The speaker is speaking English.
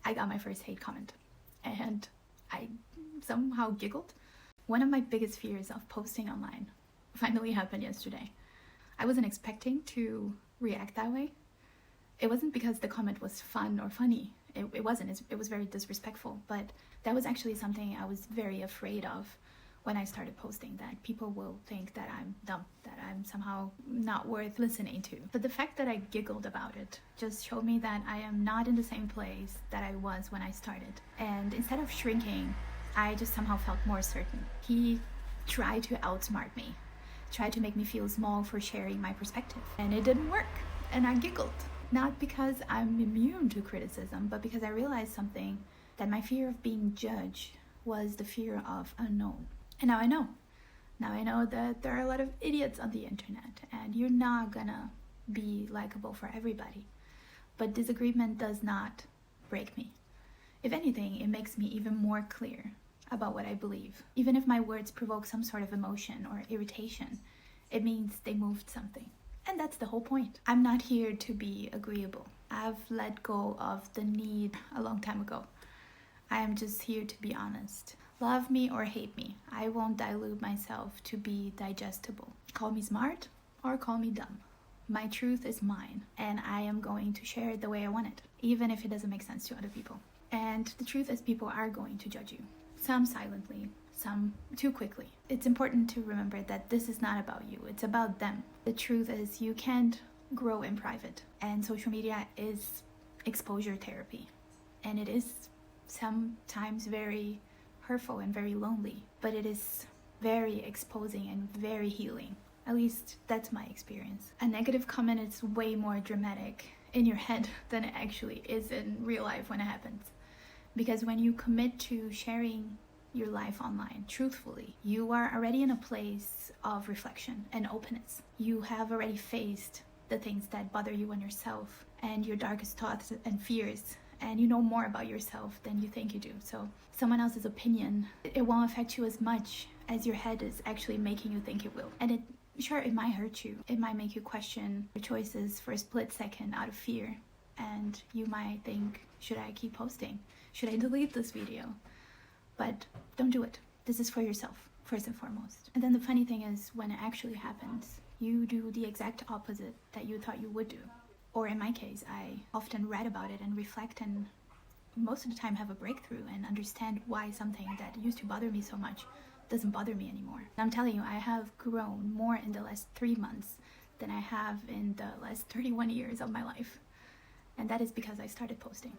I got my first hate comment and I somehow giggled. One of my biggest fears of posting online finally happened yesterday. I wasn't expecting to react that way. It wasn't because the comment was fun or funny. It wasn't. It was very disrespectful. But that was actually something I was very afraid of when I started posting, that people will think that I'm dumb, that I'm somehow not worth listening to. But the fact that I giggled about it just showed me that I am not in the same place that I was when I started. And instead of shrinking, I just somehow felt more certain. He tried to outsmart me, tried to make me feel small for sharing my perspective. And it didn't work. And I giggled. Not because I'm immune to criticism, but because I realized something, that my fear of being judged was the fear of unknown. And now I know. Now I know that there are a lot of idiots on the internet, and you're not gonna be likable for everybody. But disagreement does not break me. If anything, it makes me even more clear about what I believe. Even if my words provoke some sort of emotion or irritation, it means they moved something. And that's the whole point. I'm not here to be agreeable. I've let go of the need a long time ago. I am just here to be honest. Love me or hate me, I won't dilute myself to be digestible. Call me smart or call me dumb. My truth is mine, and I am going to share it the way I want it, even if it doesn't make sense to other people. And the truth is, people are going to judge you. Some silently, some too quickly. It's important to remember that this is not about you, it's about them. The truth is, you can't grow in private, and social media is exposure therapy. And it is sometimes very hurtful and very lonely, but it is very exposing and very healing. At least that's my experience. A negative comment is way more dramatic in your head than it actually is in real life when it happens. Because when you commit to sharing your life online truthfully, you are already in a place of reflection and openness. You have already faced the things that bother you in yourself and your darkest thoughts and fears, and you know more about yourself than you think you do. So someone else's opinion, it won't affect you as much as your head is actually making you think it will. And it might hurt you. It might make you question your choices for a split second out of fear. And you might think, should I keep posting? Should I delete this video? But don't do it. This is for yourself, first and foremost. And then the funny thing is, when it actually happens, you do the exact opposite that you thought you would do. Or in my case, I often read about it and reflect, and most of the time have a breakthrough and understand why something that used to bother me so much doesn't bother me anymore. And I'm telling you, I have grown more in the last 3 months than I have in the last 31 years of my life. And that is because I started posting.